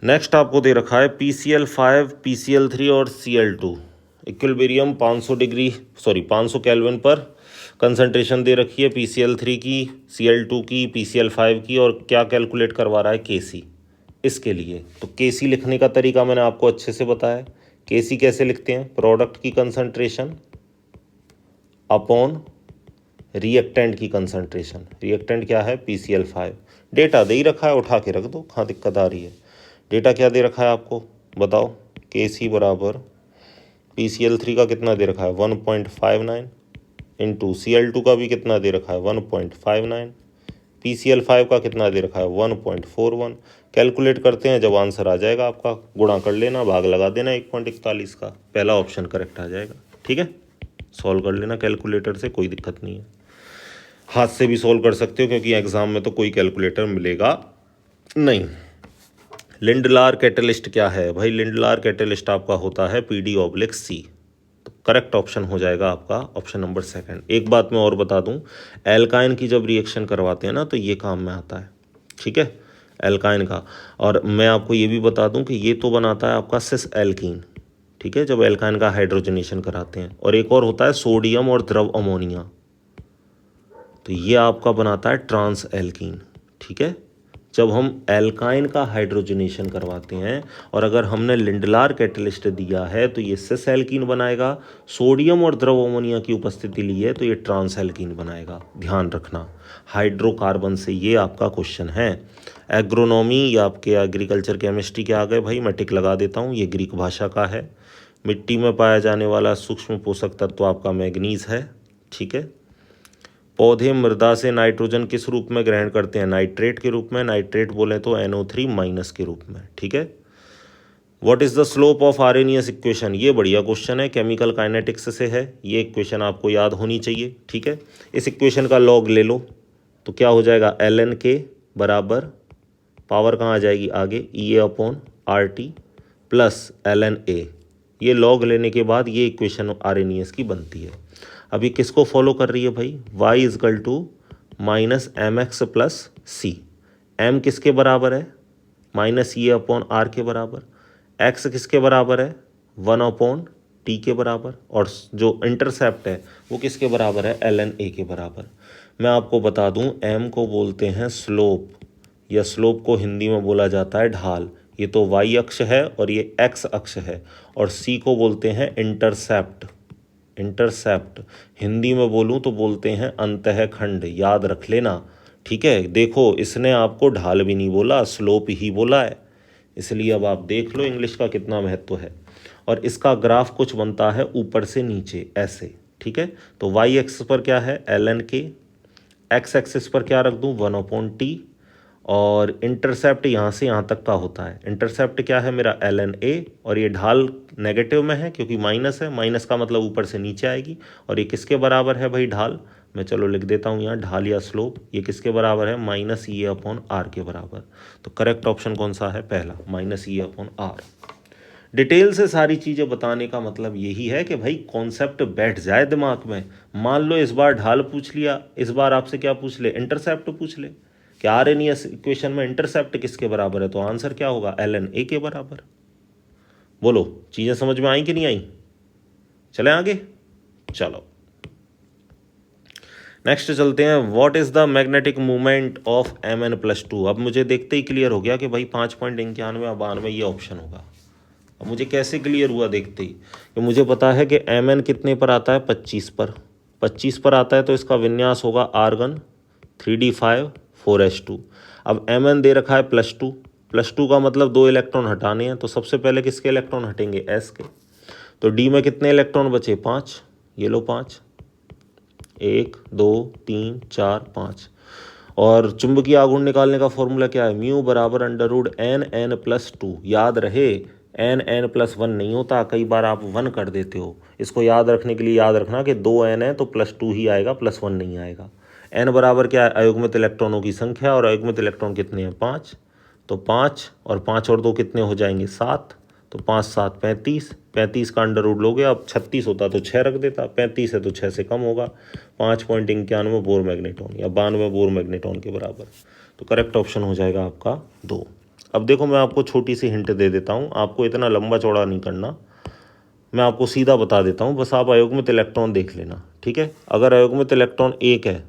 नेक्स्ट आपको दे रखा है PCl5, PCl3 और Cl2 इक्विलिब्रियम 500 केल्विन पर कंसंट्रेशन दे रखी है, PCl3 की, Cl2 की, PCl5 की, और क्या कैलकुलेट करवा रहा है, Kc। इसके लिए तो Kc लिखने का तरीका मैंने आपको अच्छे से बताया। Kc कैसे लिखते हैं, प्रोडक्ट की कंसंट्रेशन अपॉन रिएक्टेंट की कंसंट्रेशन। रिएक्टेंट क्या है, PCl5। डेटा दे ही रखा है, उठा के रख दो, कहाँ दिक्कत आ रही है। डेटा क्या दे रखा है आपको, बताओ। Kc बराबर PCl3 का कितना दे रखा है, 1.59 इंटू Cl2 का भी कितना दे रखा है, 1.59, PCl5 का कितना दे रखा है, 1.41। कैलकुलेट करते हैं, जब आंसर आ जाएगा आपका गुणा कर लेना, भाग लगा देना 1.41 का, पहला ऑप्शन करेक्ट आ जाएगा। ठीक है, सॉल्व कर लेना कैलकुलेटर से, कोई दिक्कत नहीं है। हाथ से भी सॉल्व कर सकते हो, क्योंकि एग्जाम में तो कोई कैलकुलेटर मिलेगा नहीं। लिंडलार कैटलिस्ट क्या है भाई, लिंडलार कैटलिस्ट आपका होता है PD/C। तो करेक्ट ऑप्शन हो जाएगा आपका ऑप्शन नंबर सेकंड। एक बात मैं और बता दूं, एल्काइन की जब रिएक्शन करवाते हैं ना, तो ये काम में आता है। ठीक है, एल्काइन का। और मैं आपको ये भी बता दूं कि ये तो बनाता है आपका सिस एल्कीन। ठीक है, जब एल्काइन का हाइड्रोजनेशन कराते हैं। और एक और होता है सोडियम और द्रव अमोनिया, तो ये आपका बनाता है ट्रांस एल्कीन। ठीक है, जब हम एल्काइन का हाइड्रोजनेशन करवाते हैं, और अगर हमने लिंडलार कैटलिस्ट दिया है तो ये सिस एल्कीन बनाएगा। सोडियम और द्रव अमोनिया की उपस्थिति ली है तो ये ट्रांस एल्कीन बनाएगा। ध्यान रखना, हाइड्रोकार्बन से ये आपका क्वेश्चन है। एग्रोनॉमी या आपके एग्रीकल्चर केमिस्ट्री के आ गए भाई, मैं टिक लगा देता हूँ, ये ग्रीक भाषा का है। मिट्टी में पाया जाने वाला सूक्ष्म पोषक तत्व आपका मैग्नीज है। ठीक है, पौधे मृदा से नाइट्रोजन किस रूप में ग्रहण करते हैं, नाइट्रेट के रूप में। नाइट्रेट बोले तो NO3- के रूप में। ठीक है, what is the slope of Arrhenius equation, ये बढ़िया क्वेश्चन है, केमिकल काइनेटिक्स से है, ये इक्वेशन आपको याद होनी चाहिए। ठीक है, इस इक्वेशन का लॉग ले लो, तो क्या हो जाएगा, ln के बराबर पावर कहाँ आ जाएगी आगे, EA/RT प्लस ln A। ये लॉग लेने के बाद ये इक्वेशन आर्हेनियस की बनती है। अभी किसको फॉलो कर रही है भाई, y=-mx प्लस सी। m किसके बराबर है, -EA/R के बराबर। x किसके बराबर है, 1/T के बराबर। और जो इंटरसेप्ट है वो किसके बराबर है, ln A के बराबर। मैं आपको बता दूं, m को बोलते हैं स्लोप, या स्लोप को हिंदी में बोला जाता है ढाल। ये तो y अक्ष है और ये x अक्ष है। और c को बोलते हैं इंटरसेप्ट। इंटरसेप्ट हिंदी में बोलूं तो बोलते हैं अंतःखंड, याद रख लेना। ठीक है, देखो इसने आपको ढाल भी नहीं बोला, स्लोप ही बोला है, इसलिए अब आप देख लो इंग्लिश का कितना महत्व है। और इसका ग्राफ कुछ बनता है ऊपर से नीचे ऐसे। ठीक है, तो वाई एक्स पर क्या है, ln के, एक्स एक्सिस पर क्या रख दूं, 1/T, और इंटरसेप्ट यहाँ से यहाँ तक का होता है। इंटरसेप्ट क्या है मेरा, ln A, और ये ढाल नेगेटिव में है क्योंकि माइनस है, माइनस का मतलब ऊपर से नीचे आएगी। और ये किसके बराबर है भाई ढाल, मैं चलो लिख देता हूँ यहाँ, ढाल या स्लोप ये किसके बराबर है, -EA/R के बराबर। तो करेक्ट ऑप्शन कौन सा है, पहला, -EA/R। डिटेल से सारी चीज़ें बताने का मतलब यही है कि भाई कॉन्सेप्ट बैठ जाए दिमाग में। मान लो इस बार ढाल पूछ लिया, इस बार आपसे क्या पूछ ले, इंटरसेप्ट पूछ ले कि आर्हेनियस इक्वेशन में इंटरसेप्ट किसके बराबर है, तो आंसर क्या होगा, ln A के बराबर। बोलो चीज़ें समझ में आई कि नहीं आई, चले आगे। चलो नेक्स्ट चलते हैं, what is the magnetic movement of Mn+2। अब मुझे देखते ही क्लियर हो गया कि भाई 5.91 ये ऑप्शन होगा। अब मुझे कैसे क्लियर हुआ देखते ही, कि मुझे पता है कि Mn कितने पर आता है, 25 पर। 25 पर आता है तो इसका विन्यास होगा आर्गन 3d5 4s2। अब Mn दे रखा है +2, +2 का मतलब 2 इलेक्ट्रॉन हटाने हैं, तो सबसे पहले किसके इलेक्ट्रॉन हटेंगे, s के। तो d में कितने इलेक्ट्रॉन बचे, 5, ये लो 5, 1 2 3 4 5। और चुंबकीय आघूर्ण निकालने का फॉर्मूला क्या है, μ = √NN+2। याद रहे n+1 नहीं होता, कई बार आप 1 कर देते हो। इसको याद रखने के लिए याद रखना कि 2n है तो +2 ही आएगा, +1 नहीं आएगा। n बराबर क्या है, अयुग्मित इलेक्ट्रॉनों की संख्या, और अयुग्मित इलेक्ट्रॉन कितने हैं, 5। तो 5 और 5 और 2 कितने हो जाएंगे, 7। तो 5 7 35, 35 का अंडर रूट लोगे। अब 36 होता तो 6 रख देता, 35 है तो 6 से कम होगा, 5.91 बोर मैग्नेटॉन या 92 बोर मैग्नेटॉन के बराबर। तो करेक्ट ऑप्शन हो जाएगा आपका 2। अब देखो मैं आपको छोटी सी हिंट दे देता हूँ, आपको इतना लंबा चौड़ा नहीं करना, मैं आपको सीधा बता देता हूँ, बस आप अयुग्मित इलेक्ट्रॉन देख लेना, ठीक है। अगर अयुग्मित इलेक्ट्रॉन 1 है,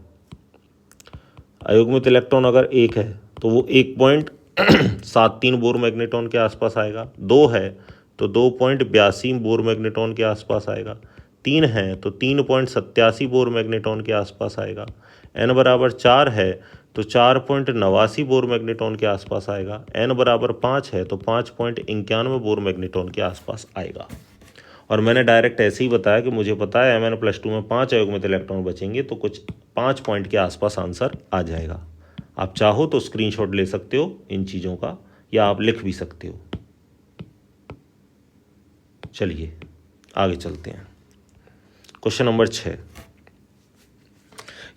अयुग्मित इलेक्ट्रॉन अगर 1 है तो वो 1.73 बोर मैग्नेटॉन के आसपास आएगा। 2 है तो 2.82 बोर मैग्नेटॉन के आसपास आएगा। 3 है तो 3.87 बोर मैग्नेटॉन के आसपास आएगा। n बराबर 4 है तो 4.89 बोर मैग्नेटॉन के आसपास आएगा। n बराबर 5 है तो 5.91 बोर मैग्नेटॉन के आसपास आएगा। और मैंने डायरेक्ट ऐसे ही बताया कि मुझे पता है Mn+2 में 5 अयुग्मित इलेक्ट्रॉन बचेंगे, तो कुछ 5 पॉइंट के आसपास आंसर आ जाएगा। आप चाहो तो स्क्रीनशॉट ले सकते हो इन चीज़ों का, या आप लिख भी सकते हो। चलिए आगे चलते हैं। क्वेश्चन नंबर 6,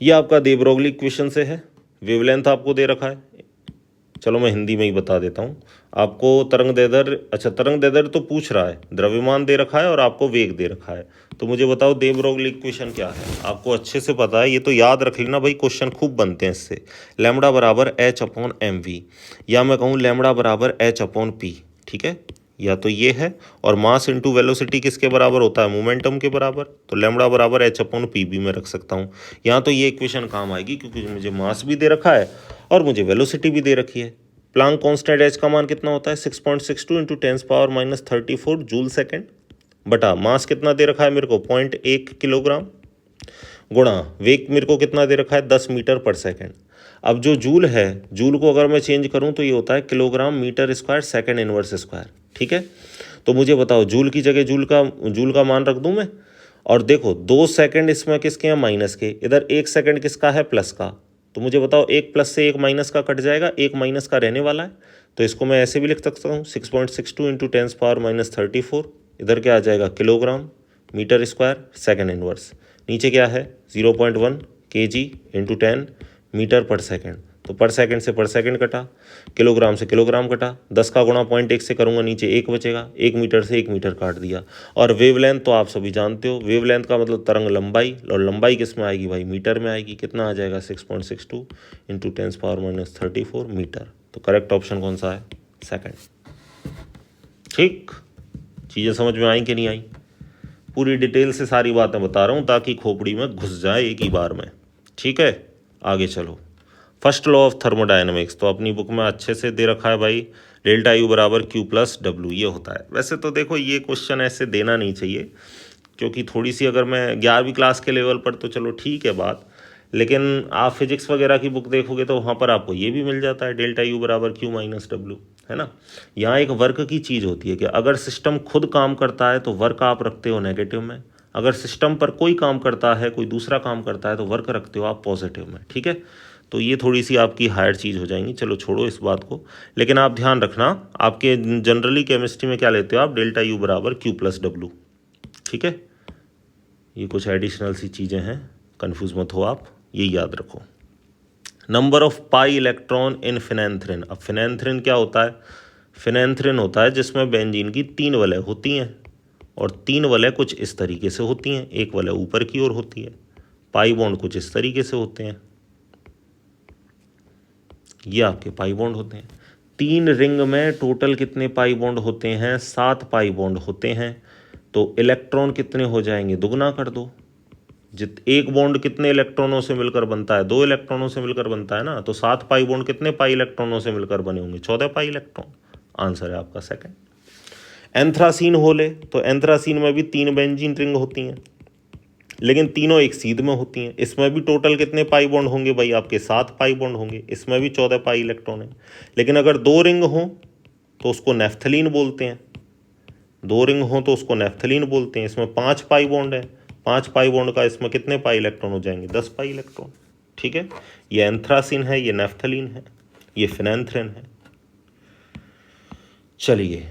ये आपका दे ब्रोगली इक्वेशन से है। वेवलेंथ आपको दे रखा है, चलो मैं हिंदी में ही बता देता हूँ आपको। तरंग दैर्ध्य, अच्छा तरंग दैर्ध्य तो पूछ रहा है, द्रव्यमान दे रखा है और आपको वेग दे रखा है। तो मुझे बताओ दे ब्रोगली इक्वेशन क्या है। आपको अच्छे से पता है, ये तो याद रख लेना भाई, क्वेश्चन खूब बनते हैं इससे। लैम्बडा बराबर h/mv, या मैं कहूँ लैम्बडा बराबर h/p, ठीक है। या तो ये है, और मास इंटू वेलोसिटी किसके बराबर होता है, मोमेंटम के बराबर। तो लैम्बडा बराबर h/p भी मैं रख सकता हूँ। यहाँ तो ये इक्वेशन काम आएगी क्योंकि मुझे मास भी दे रखा है और मुझे वेलोसिटी भी दे रखी है। प्लांक कांस्टेंट एच का मान कितना होता है, 6.62 इंटू 10⁻34 जूल सेकेंड, बटा मास कितना दे रखा है मेरे को, 0.1 किलोग्राम, गुणा वेग मेरे को कितना दे रखा है, 10 मीटर पर सेकेंड। अब जो जूल है, जूल को अगर मैं चेंज करूं तो ये होता है kilogram metre square second inverse square, ठीक है। तो मुझे बताओ जूल की जगह जूल का मान रख दूं मैं। और देखो 2 सेकेंड इसमें किसके हैं, माइनस के, इधर 1 सेकेंड किसका है, प्लस का। तो मुझे बताओ 1 प्लस से 1 माइनस का कट जाएगा, 1 माइनस का रहने वाला है। तो इसको मैं ऐसे भी लिख सकता हूँ 6.62 इंटू 10⁻34, इधर क्या आ जाएगा, kilogram metre square second inverse. नीचे क्या है 0.1 kg into 10 metre per second. तो पर सेकेंड से पर सेकेंड कटा, किलोग्राम से किलोग्राम कटा, 10 का गुणा 0.1 से करूँगा, नीचे 1 बचेगा, 1 मीटर से 1 मीटर काट दिया। और वेवलेंथ तो आप सभी जानते हो, वेवलेंथ का मतलब तरंग लंबाई, और लंबाई किस में आएगी भाई, मीटर में आएगी। कितना आ जाएगा 6.62 इंटू 10⁻34 मीटर। तो करेक्ट ऑप्शन कौन सा है, सेकेंड। ठीक, चीज़ें समझ में आई कि नहीं आई। पूरी डिटेल से सारी बातें बता रहा हूँ ताकि खोपड़ी में घुस जाए एक ही बार में, ठीक है। आगे चलो, फर्स्ट लॉ ऑफ थर्मोडायनेमिक्स तो अपनी बुक में अच्छे से दे रखा है भाई, डेल्टा यू बराबर Q+W ये होता है। वैसे तो देखो ये क्वेश्चन ऐसे देना नहीं चाहिए, क्योंकि थोड़ी सी अगर मैं 11वीं क्लास के लेवल पर तो चलो ठीक है बात, लेकिन आप फिजिक्स वगैरह की बुक देखोगे तो वहाँ पर आपको ये भी मिल जाता है, डेल्टा यू बराबर Q-W, है ना। यहाँ एक वर्क की चीज़ होती है कि अगर सिस्टम खुद काम करता है तो वर्क आप रखते हो नेगेटिव में, अगर सिस्टम पर कोई काम करता है, कोई दूसरा काम करता है तो वर्क रखते हो आप पॉजिटिव में, ठीक है। तो ये थोड़ी सी आपकी हायर चीज़ हो जाएंगी, चलो छोड़ो इस बात को। लेकिन आप ध्यान रखना, आपके जनरली केमिस्ट्री में क्या लेते हो आप, डेल्टा यू बराबर Q+W, ठीक है। ये कुछ एडिशनल सी चीज़ें हैं, कंफ्यूज मत हो आप, ये याद रखो। Number of pi electron in phenanthrene. अब फिनेंथ्रिन क्या होता है, फिनेंथ्रिन होता है जिसमें बेंजीन की 3 वलय होती हैं, और 3 वलय कुछ इस तरीके से होती हैं, एक वलय ऊपर की ओर होती है। पाई बॉन्ड कुछ इस तरीके से होते हैं, ये आपके पाई बॉन्ड होते हैं। 3 रिंग में टोटल कितने पाई बॉन्ड होते हैं, 7 पाई बॉन्ड होते हैं। तो इलेक्ट्रॉन कितने हो जाएंगे, दुगना कर दो। एक बॉन्ड कितने इलेक्ट्रॉनों से मिलकर बनता है, 2 इलेक्ट्रॉनों से मिलकर बनता है ना। तो 7 पाई बॉन्ड कितने पाई इलेक्ट्रॉनों से मिलकर बने होंगे, 14 पाई इलेक्ट्रॉन। आंसर है आपका सेकंड। एंथ्रासीन होले, तो एंथ्रासीन में भी 3 बेंजीन रिंग होती हैं, लेकिन तीनों एक सीध में होती हैं। इसमें भी टोटल कितने पाई बॉन्ड होंगे भाई, आपके 7 पाई बॉन्ड होंगे, इसमें भी 14 पाई इलेक्ट्रॉन है। लेकिन अगर 2 रिंग हो तो उसको नेफ्थलीन बोलते हैं, 2 रिंग हो तो उसको नेफ्थलीन बोलते हैं। इसमें 5 पाई बॉन्ड है, 5 पाई बॉन्ड का इसमें कितने पाई इलेक्ट्रॉन हो जाएंगे, 10 पाई इलेक्ट्रॉन, ठीक है। ये एंथ्रासिन है, ये नेफ्थलीन है, ये फिनेंथ्रिन है। चलिए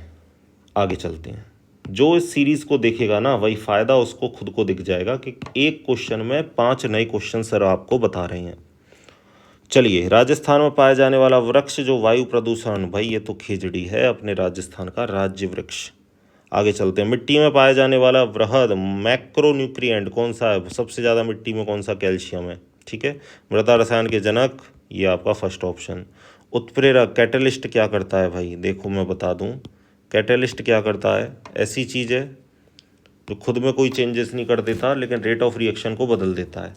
आगे चलते हैं। जो इस सीरीज़ को देखेगा ना वही फ़ायदा उसको खुद को दिख जाएगा कि एक क्वेश्चन में 5 नए क्वेश्चन सर आपको बता रहे हैं। चलिए, राजस्थान में पाया जाने वाला वृक्ष जो वायु प्रदूषण, भाई ये तो खिचड़ी है अपने राजस्थान का राज्य वृक्ष। आगे चलते हैं। मिट्टी में पाया जाने वाला वृहद मैक्रोन्यूट्रिएंट कौन सा है? सबसे ज़्यादा मिट्टी में कौन सा कैल्शियम है? ठीक है, मृदा रसायन के जनक, ये आपका फर्स्ट ऑप्शन। उत्प्रेरक कैटलिस्ट क्या करता है भाई? देखो मैं बता दूं, कैटलिस्ट क्या करता है? ऐसी चीज़ है जो खुद में कोई चेंजेस नहीं कर देता लेकिन रेट ऑफ रिएक्शन को बदल देता है।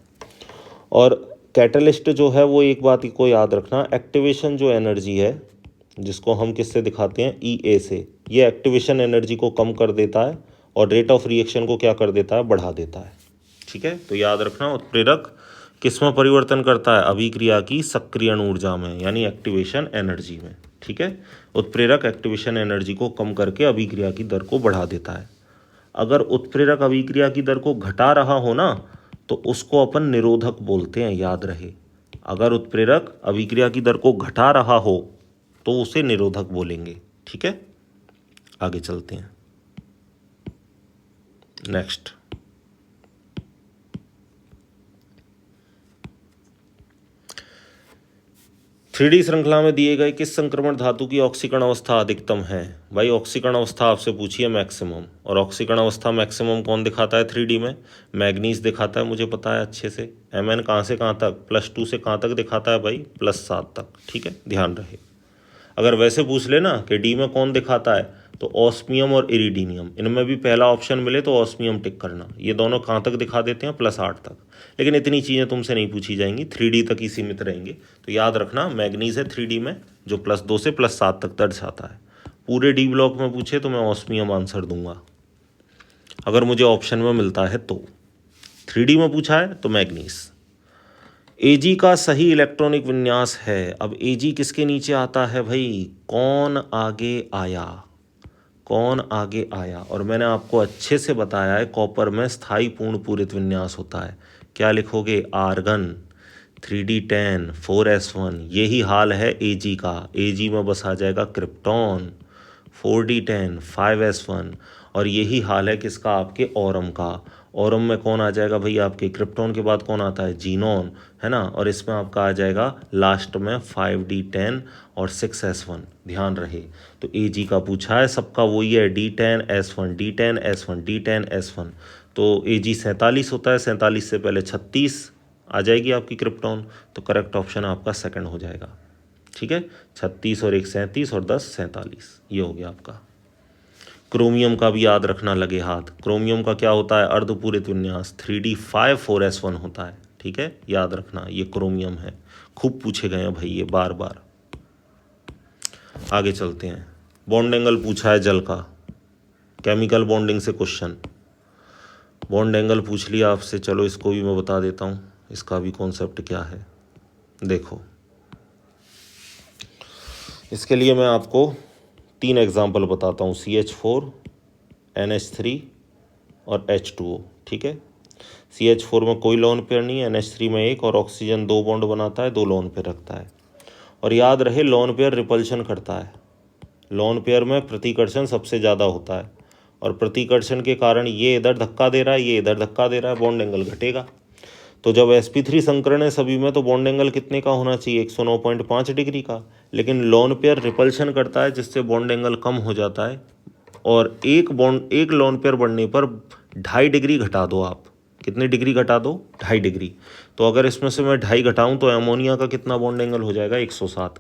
और कैटलिस्ट जो है वो एक बात को याद रखना, एक्टिवेशन जो एनर्जी है जिसको हम किससे दिखाते हैं? ई से, ये एक्टिवेशन एनर्जी को कम कर देता है और रेट ऑफ रिएक्शन को क्या कर देता है? बढ़ा देता है। ठीक है, तो याद रखना उत्प्रेरक किस में परिवर्तन करता है? अभिक्रिया की सक्रियण ऊर्जा में, यानी एक्टिवेशन एनर्जी में। ठीक है, उत्प्रेरक एक्टिवेशन एनर्जी को कम करके अभिक्रिया की दर को बढ़ा देता है। अगर उत्प्रेरक अभिक्रिया की दर को घटा रहा हो ना तो उसको अपन निरोधक बोलते हैं, याद रहे। अगर उत्प्रेरक अभिक्रिया की दर को घटा रहा हो तो उसे निरोधक बोलेंगे। ठीक है, आगे चलते हैं। नेक्स्ट, थ्री श्रृंखला में दिए गए किस संक्रमण धातु की ऑक्सीकरण अवस्था अधिकतम है? भाई ऑक्सीकरण अवस्था आपसे पूछिए मैक्सिमम, और ऑक्सीकरण अवस्था मैक्सिमम कौन दिखाता है 3D में? मैग्नीज दिखाता है, मुझे पता है अच्छे से। Mn कहाँ से कहाँ तक? +2 से कहाँ तक दिखाता है भाई? +7 तक। ठीक है, ध्यान रहे। अगर वैसे पूछ लेना कि डी में कौन दिखाता है तो ऑस्मियम और इरिडीनियम, इनमें भी पहला ऑप्शन मिले तो ऑस्मियम टिक करना। ये दोनों कहाँ तक दिखा देते हैं? +8 तक। लेकिन इतनी चीज़ें तुमसे नहीं पूछी जाएंगी, 3D तक ही सीमित रहेंगे। तो याद रखना मैग्नीज है 3D में जो +2 से +7 तक दर्शाता है। पूरे डी ब्लॉक में पूछे तो मैं ऑस्मियम आंसर दूंगा अगर मुझे ऑप्शन में मिलता है तो। 3D में पूछा है तो मैग्नीज। Ag का सही इलेक्ट्रॉनिक विन्यास है। अब Ag किसके नीचे आता है भाई? कौन आगे आया? कौन आगे आया? और मैंने आपको अच्छे से बताया है कॉपर में स्थायी पूर्ण पूरित विन्यास होता है। क्या लिखोगे? Argon 3D10 4s1। यही हाल है Ag का। Ag में बस आ जाएगा क्रिप्टॉन 4D10 5s1। और यही हाल है किसका? आपके ऑरम का। ऑरम में कौन आ जाएगा भाई? आपके क्रिप्टॉन के बाद कौन आता है? जीनॉन, है ना। और इसमें आपका आ जाएगा लास्ट में 5D10 और 6s1। ध्यान रहे, तो Ag का पूछा है, सबका वही है D10S1 D10S1 D10S1। तो Ag 47 होता है, 47 से पहले 36 आ जाएगी आपकी क्रिप्टॉन, तो करेक्ट ऑप्शन आपका सेकंड हो जाएगा। ठीक है, 36 और 1 37 और 10 47, ये हो गया आपका। क्रोमियम का भी याद रखना लगे हाथ। क्रोमियम का क्या होता है? अर्धपूरित विन्यास 3D5 4s1 होता है। ठीक है, याद रखना ये क्रोमियम है। खूब पूछे गए हैं भाई ये बार बार। आगे चलते हैं। बॉन्ड एंगल पूछा है जल का, केमिकल बॉन्डिंग से क्वेश्चन। बॉन्ड एंगल पूछ लिया आपसे, चलो इसको भी मैं बता देता हूँ, इसका भी कॉन्सेप्ट क्या है। देखो, इसके लिए मैं आपको 3 एग्जाम्पल बताता हूँ, CH4 NH3 और H2O। ठीक है, CH4 में कोई लोन पेयर नहीं है, NH3 में एक, और ऑक्सीजन 2 बॉन्ड बनाता है, 2 लोन पेयर रखता है। और याद रहे लोन पेयर रिपल्शन करता है। लोन पेयर में प्रतिकर्षण सबसे ज़्यादा होता है, और प्रतिकर्षण के कारण ये इधर धक्का दे रहा है, ये इधर धक्का दे रहा है, बॉन्ड एंगल घटेगा। तो जब sp3 संकरण है सभी में तो बॉन्ड एंगल कितने का होना चाहिए? 109.5 डिग्री का। लेकिन लोन पेयर रिपल्शन करता है जिससे बॉन्ड एंगल कम हो जाता है, और एक लोन पेयर बढ़ने पर 2.5 डिग्री घटा दो आप। कितने डिग्री घटा दो? 2.5 डिग्री। तो अगर इसमें से मैं 2.5 घटाऊँ तो अमोनिया का कितना बॉन्ड एंगल हो जाएगा? 107।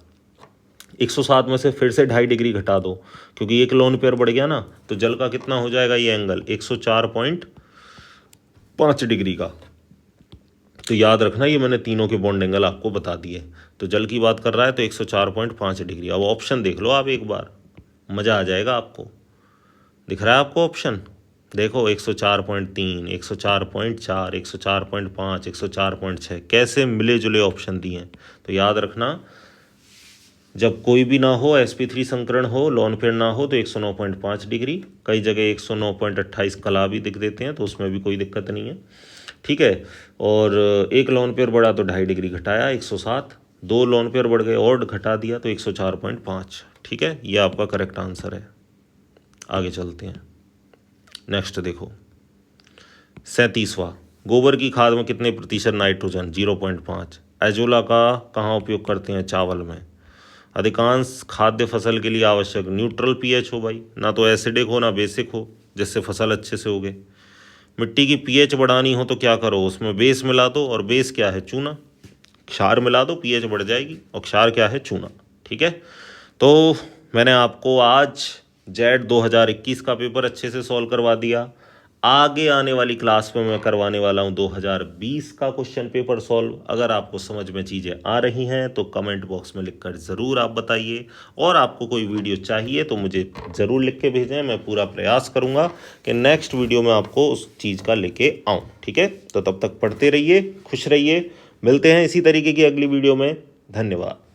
107 में से फिर से 2.5 डिग्री घटा दो, क्योंकि एक लोन पेयर बढ़ गया ना, तो जल का कितना हो जाएगा ये एंगल? 104.5 डिग्री का। तो याद रखना ये मैंने तीनों के बॉन्ड एंगल आपको बता दिए। तो जल की बात कर रहा है तो 104.5 डिग्री। अब ऑप्शन देख लो आप एक बार, मज़ा आ जाएगा आपको। दिख रहा है आपको ऑप्शन? देखो 104.3 104.4 104.5 104.6 कैसे मिले जुले ऑप्शन दिए हैं। तो याद रखना जब कोई भी ना हो, sp3 संकरण हो, लोन पेयर ना हो, तो 109.5 डिग्री। कई जगह 109.28 कला भी दिख देते हैं, तो उसमें भी कोई दिक्कत नहीं है। ठीक है, और एक लोन पेयर बढ़ा तो 2.5 डिग्री घटाया 107, 2 लोन पेयर बढ़ गए और घटा दिया तो 104.5। ठीक है, ये आपका करेक्ट आंसर है। आगे चलते हैं। नेक्स्ट देखो 37वां, गोबर की खाद में कितने प्रतिशत नाइट्रोजन? 0.5। एजोला का कहाँ उपयोग करते हैं? चावल में। अधिकांश खाद्य फसल के लिए आवश्यक न्यूट्रल पीएच हो भाई, ना तो एसिडिक हो ना बेसिक हो, जिससे फसल अच्छे से उगे। मिट्टी की पीएच बढ़ानी हो तो क्या करो? उसमें बेस मिला दो, और बेस क्या है? चूना। क्षार मिला दो, पीएच बढ़ जाएगी, और क्षार क्या है? चूना। ठीक है, तो मैंने आपको आज जेड 2021 का पेपर अच्छे से सॉल्व करवा दिया। आगे आने वाली क्लास में मैं करवाने वाला हूँ 2020 का क्वेश्चन पेपर सॉल्व। अगर आपको समझ में चीज़ें आ रही हैं तो कमेंट बॉक्स में लिखकर ज़रूर आप बताइए, और आपको कोई वीडियो चाहिए तो मुझे ज़रूर लिख के भेजें। मैं पूरा प्रयास करूँगा कि नेक्स्ट वीडियो में आपको उस चीज़ का लेके आऊँ। ठीक है, तो तब तक पढ़ते रहिए, खुश रहिए, मिलते हैं इसी तरीके की अगली वीडियो में। धन्यवाद।